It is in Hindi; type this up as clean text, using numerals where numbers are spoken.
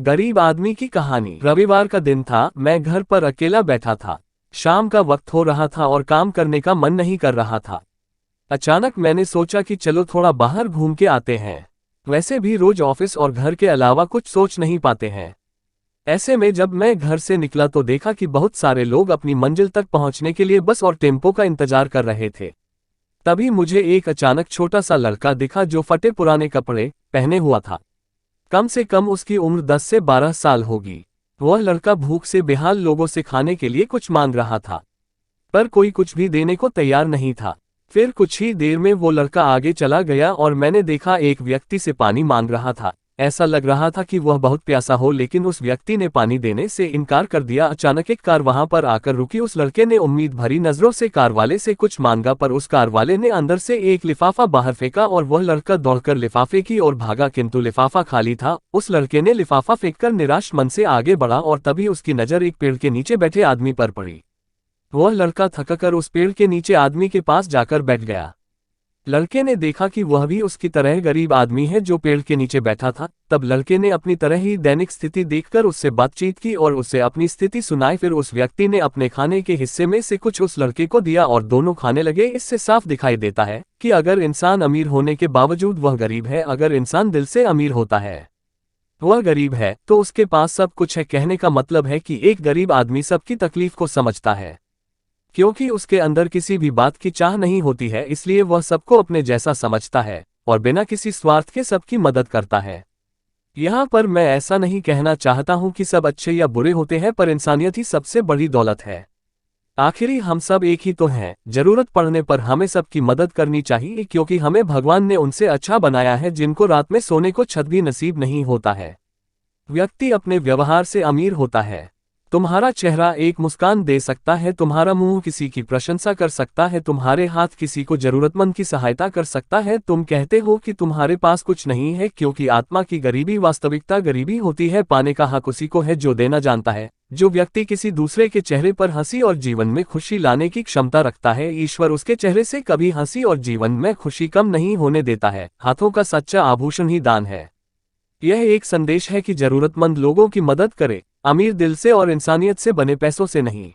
गरीब आदमी की कहानी। रविवार का दिन था, मैं घर पर अकेला बैठा था। शाम का वक्त हो रहा था और काम करने का मन नहीं कर रहा था। अचानक मैंने सोचा कि चलो थोड़ा बाहर घूम के आते हैं। वैसे भी रोज ऑफिस और घर के अलावा कुछ सोच नहीं पाते हैं। ऐसे में जब मैं घर से निकला तो देखा कि बहुत सारे लोग अपनी मंजिल तक पहुंचने के लिए बस और टेम्पो का इंतजार कर रहे थे। तभी मुझे एक अचानक छोटा सा लड़का दिखा जो फटे पुराने कपड़े पहने हुआ था। कम से कम उसकी उम्र 10 से 12 साल होगी। वह लड़का भूख से बेहाल लोगों से खाने के लिए कुछ मांग रहा था, पर कोई कुछ भी देने को तैयार नहीं था। फिर कुछ ही देर में वो लड़का आगे चला गया और मैंने देखा एक व्यक्ति से पानी मांग रहा था। ऐसा लग रहा था कि वह बहुत प्यासा हो, लेकिन उस व्यक्ति ने पानी देने से इनकार कर दिया। अचानक एक कार वहां पर आकर रुकी। उस लड़के ने उम्मीद भरी नजरों से कार वाले से कुछ मांगा, पर उस कार वाले ने अंदर से एक लिफाफा बाहर फेंका और वह लड़का दौड़कर लिफाफे की ओर भागा, किंतु लिफाफा खाली था। उस लड़के ने लिफाफा फेंककर निराश मन से आगे बढ़ा और तभी उसकी नजर एक पेड़ के नीचे बैठे आदमी पर पड़ी। वह लड़का थककर उस पेड़ के नीचे आदमी के पास जाकर बैठ गया। लड़के ने देखा कि वह भी उसकी तरह गरीब आदमी है जो पेड़ के नीचे बैठा था। तब लड़के ने अपनी तरह ही दैनिक स्थिति देखकर उससे बातचीत की और उससे अपनी स्थिति सुनाई। फिर उस व्यक्ति ने अपने खाने के हिस्से में से कुछ उस लड़के को दिया और दोनों खाने लगे। इससे साफ दिखाई देता है कि अगर इंसान अमीर होने के बावजूद वह गरीब है, अगर इंसान दिल से अमीर होता है वह गरीब है, तो उसके पास सब कुछ है। कहने का मतलब है कि एक गरीब आदमी सबकी तकलीफ को समझता है, क्योंकि उसके अंदर किसी भी बात की चाह नहीं होती है, इसलिए वह सबको अपने जैसा समझता है और बिना किसी स्वार्थ के सबकी मदद करता है। यहाँ पर मैं ऐसा नहीं कहना चाहता हूँ कि सब अच्छे या बुरे होते हैं, पर इंसानियत ही सबसे बड़ी दौलत है। आखिरी हम सब एक ही तो हैं। जरूरत पड़ने पर हमें सबकी मदद करनी चाहिए, क्योंकि हमें भगवान ने उनसे अच्छा बनाया है जिनको रात में सोने को छत भी नसीब नहीं होता है। व्यक्ति अपने व्यवहार से अमीर होता है। तुम्हारा चेहरा एक मुस्कान दे सकता है, तुम्हारा मुंह किसी की प्रशंसा कर सकता है, तुम्हारे हाथ किसी को जरूरतमंद की सहायता कर सकता है। तुम कहते हो कि तुम्हारे पास कुछ नहीं है, क्योंकि आत्मा की गरीबी वास्तविकता गरीबी होती है। पाने का हक उसी को है जो देना जानता है। जो व्यक्ति किसी दूसरे के चेहरे पर हंसी और जीवन में खुशी लाने की क्षमता रखता है, ईश्वर उसके चेहरे से कभी हंसी और जीवन में खुशी कम नहीं होने देता है। हाथों का सच्चा आभूषण ही दान है। यह एक संदेश है कि जरूरतमंद लोगों की मदद करें, अमीर दिल से और इंसानियत से बने पैसों से नहीं।